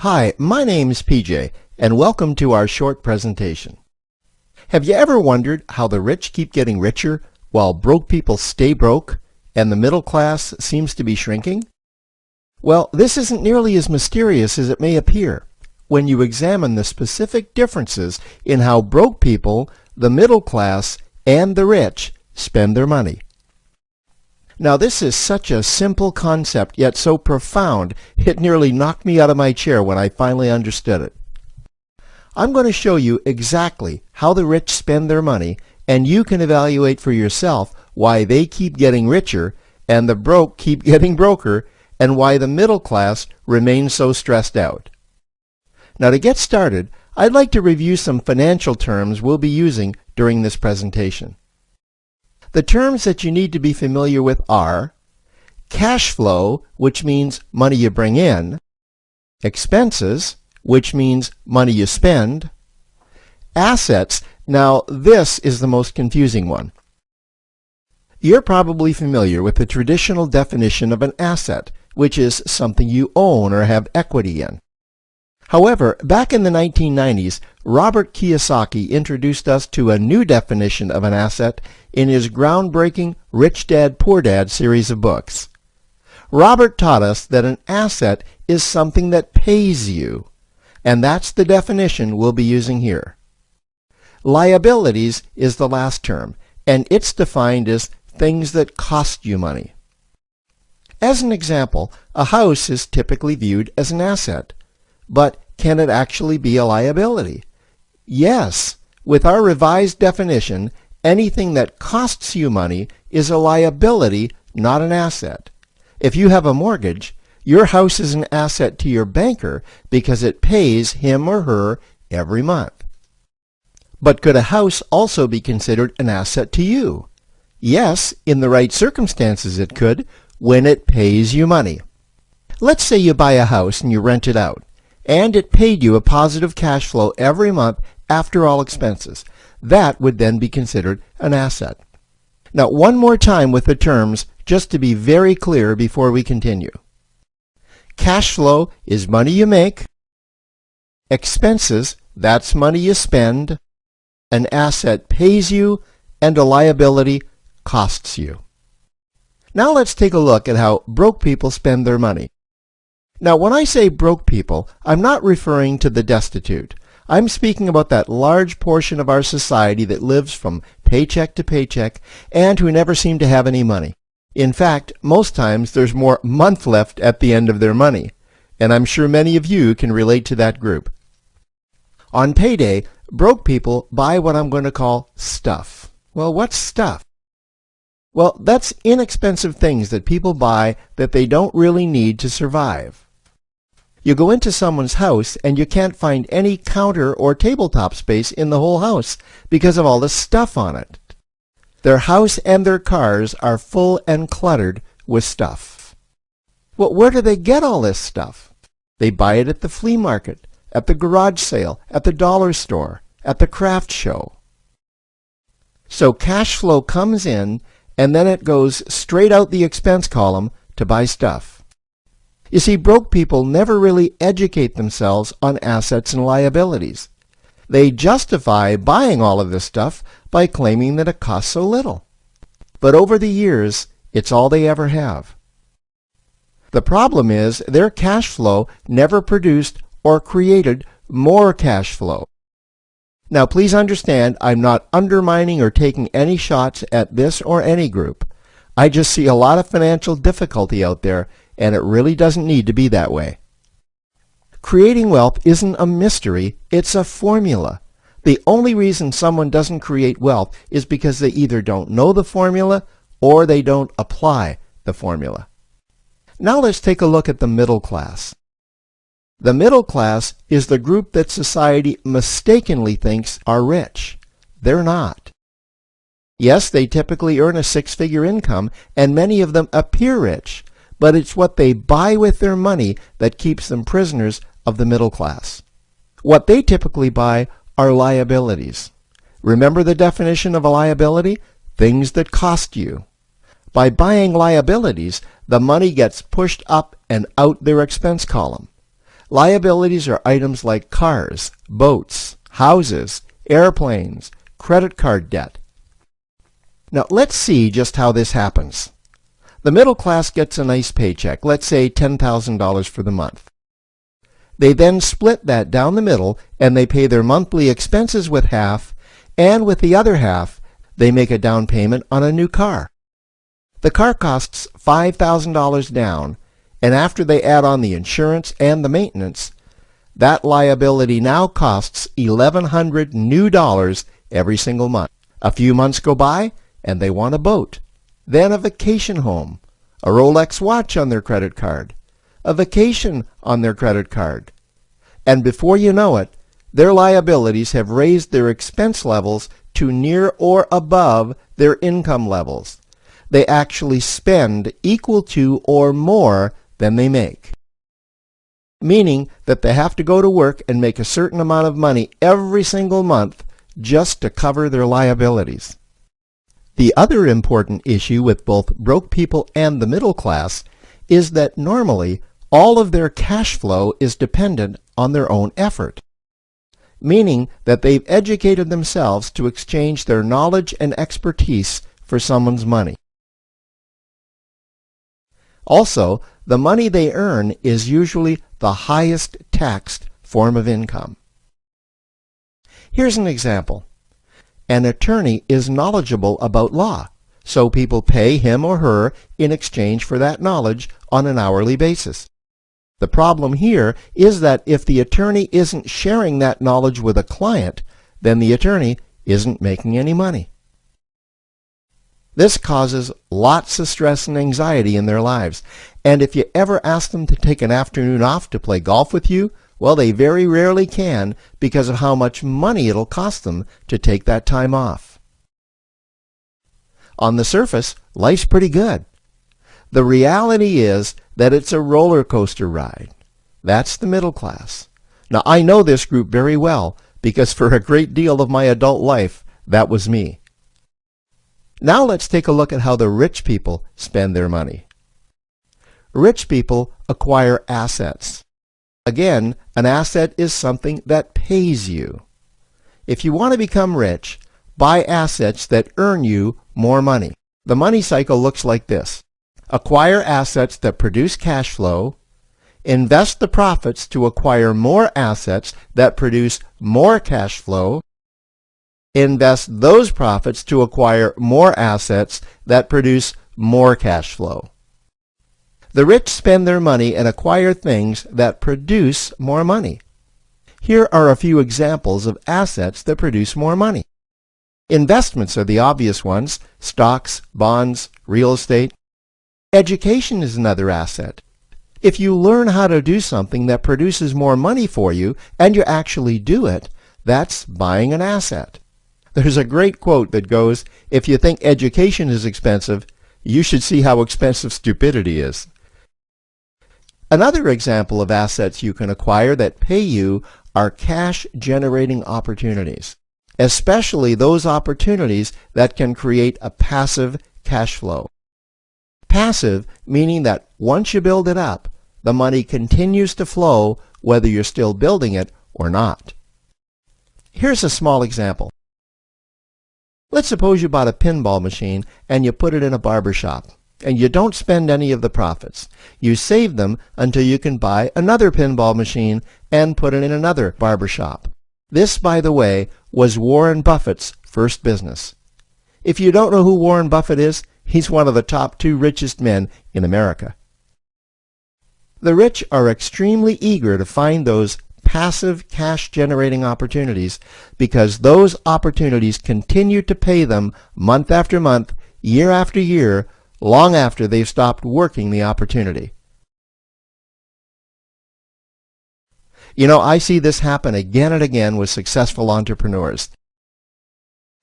Hi, my name's PJ, and welcome to our short presentation. Have you ever wondered how the rich keep getting richer while broke people stay broke and the middle class seems to be shrinking? Well, this isn't nearly as mysterious as it may appear when you examine the specific differences in how broke people, the middle class, and the rich spend their money. Now, this is such a simple concept, yet so profound, it nearly knocked me out of my chair when I finally understood it. I'm going to show you exactly how the rich spend their money, and you can evaluate for yourself why they keep getting richer and the broke keep getting broker, and why the middle class remains so stressed out. Now, to get started, I'd like to review some financial terms we'll be using during this presentation. The terms that you need to be familiar with are cash flow, which means money you bring in, expenses, which means money you spend, assets. Now, this is the most confusing one. You're probably familiar with the traditional definition of an asset, which is something you own or have equity in. However, back in the 1990s, Robert Kiyosaki introduced us to a new definition of an asset in his groundbreaking Rich Dad, Poor Dad series of books. Robert taught us that an asset is something that pays you, and that's the definition we'll be using here. Liabilities is the last term, and it's defined as things that cost you money. As an example, a house is typically viewed as an asset. But can it actually be a liability? Yes. With our revised definition, anything that costs you money is a liability, not an asset. If you have a mortgage, your house is an asset to your banker because it pays him or her every month. But could a house also be considered an asset to you? Yes, in the right circumstances it could, when it pays you money. Let's say you buy a house and you rent it out, and it paid you a positive cash flow every month after all expenses. That would then be considered an asset. Now, one more time with the terms, just to be very clear before we continue. Cash flow is money you make. Expenses, that's money you spend. An asset pays you, and a liability costs you. Now let's take a look at how broke people spend their money. Now, when I say broke people, I'm not referring to the destitute. I'm speaking about that large portion of our society that lives from paycheck to paycheck and who never seem to have any money. In fact, most times there's more month left at the end of their money, and I'm sure many of you can relate to that group. On payday, broke people buy what I'm going to call stuff. Well, what's stuff? Well, that's inexpensive things that people buy that they don't really need to survive. You go into someone's house and you can't find any counter or tabletop space in the whole house because of all the stuff on it. Their house and their cars are full and cluttered with stuff. Well, where do they get all this stuff? They buy it at the flea market, at the garage sale, at the dollar store, at the craft show. So cash flow comes in and then it goes straight out the expense column to buy stuff. You see, broke people never really educate themselves on assets and liabilities. They justify buying all of this stuff by claiming that it costs so little. But over the years, it's all they ever have. The problem is their cash flow never produced or created more cash flow. Now, please understand, I'm not undermining or taking any shots at this or any group. I just see a lot of financial difficulty out there, and it really doesn't need to be that way. Creating wealth isn't a mystery, it's a formula. The only reason someone doesn't create wealth is because they either don't know the formula or they don't apply the formula. Now let's take a look at the middle class. The middle class is the group that society mistakenly thinks are rich. They're not. Yes, they typically earn a six-figure income, and many of them appear rich, but it's what they buy with their money that keeps them prisoners of the middle class. What they typically buy are liabilities. Remember the definition of a liability? Things that cost you. By buying liabilities, the money gets pushed up and out their expense column. Liabilities are items like cars, boats, houses, airplanes, credit card debt. Now let's see just how this happens. The middle class gets a nice paycheck, let's say $10,000 for the month. They then split that down the middle and they pay their monthly expenses with half, and with the other half, they make a down payment on a new car. The car costs $5,000 down, and after they add on the insurance and the maintenance, that liability now costs $1,100 new dollars every single month. A few months go by, and they want a boat, then a vacation home, a Rolex watch on their credit card, a vacation on their credit card. And before you know it, their liabilities have raised their expense levels to near or above their income levels. They actually spend equal to or more than they make, meaning that they have to go to work and make a certain amount of money every single month just to cover their liabilities. The other important issue with both broke people and the middle class is that normally all of their cash flow is dependent on their own effort, meaning that they've educated themselves to exchange their knowledge and expertise for someone's money. Also, the money they earn is usually the highest taxed form of income. Here's an example. An attorney is knowledgeable about law, so people pay him or her in exchange for that knowledge on an hourly basis. The problem here is that if the attorney isn't sharing that knowledge with a client, then the attorney isn't making any money. This causes lots of stress and anxiety in their lives, and if you ever ask them to take an afternoon off to play golf with you, well, they very rarely can because of how much money it'll cost them to take that time off. On the surface, life's pretty good. The reality is that it's a roller coaster ride. That's the middle class. Now, I know this group very well because for a great deal of my adult life, that was me. Now let's take a look at how the rich people spend their money. Rich people acquire assets. Again, an asset is something that pays you. If you want to become rich, buy assets that earn you more money. The money cycle looks like this. Acquire assets that produce cash flow, invest the profits to acquire more assets that produce more cash flow, invest those profits to acquire more assets that produce more cash flow. The rich spend their money and acquire things that produce more money. Here are a few examples of assets that produce more money. Investments are the obvious ones: stocks, bonds, real estate. Education is another asset. If you learn how to do something that produces more money for you and you actually do it, that's buying an asset. There's a great quote that goes, "If you think education is expensive, you should see how expensive stupidity is." Another example of assets you can acquire that pay you are cash-generating opportunities, especially those opportunities that can create a passive cash flow. Passive meaning that once you build it up, the money continues to flow whether you're still building it or not. Here's a small example. Let's suppose you bought a pinball machine and you put it in a barber shop, and you don't spend any of the profits. You save them until you can buy another pinball machine and put it in another barber shop. This, by the way, was Warren Buffett's first business. If you don't know who Warren Buffett is, he's one of the top 2 richest men in America. The rich are extremely eager to find those passive cash-generating opportunities because those opportunities continue to pay them month after month, year after year, long after they've stopped working the opportunity. You know, I see this happen again and again with successful entrepreneurs.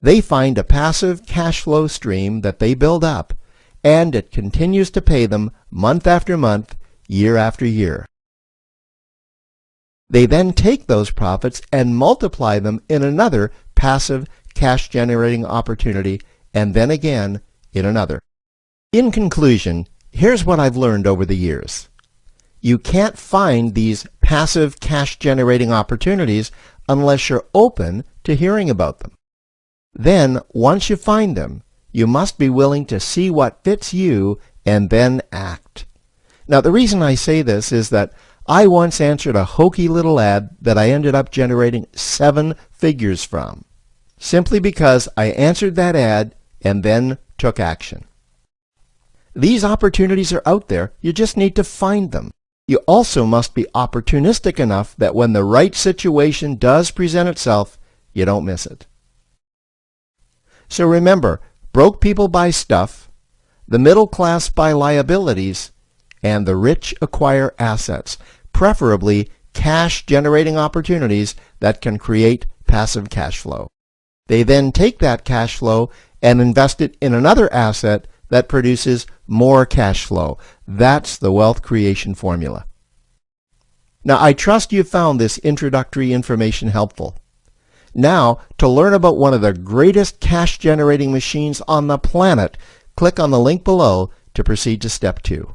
They find a passive cash flow stream that they build up, and it continues to pay them month after month, year after year. They then take those profits and multiply them in another passive cash-generating opportunity, and then again in another. In conclusion, here's what I've learned over the years. You can't find these passive cash-generating opportunities unless you're open to hearing about them. Then, once you find them, you must be willing to see what fits you and then act. Now, the reason I say this is that I once answered a hokey little ad that I ended up generating 7 figures from, simply because I answered that ad and then took action. These opportunities are out there, you just need to find them. You also must be opportunistic enough that when the right situation does present itself, you don't miss it. So remember, broke people buy stuff, the middle class buy liabilities, and the rich acquire assets, preferably cash-generating opportunities that can create passive cash flow. They then take that cash flow and invest it in another asset that produces more cash flow. That's the wealth creation formula. Now, I trust you found this introductory information helpful. Now, to learn about one of the greatest cash-generating machines on the planet, click on the link below to proceed to step 2.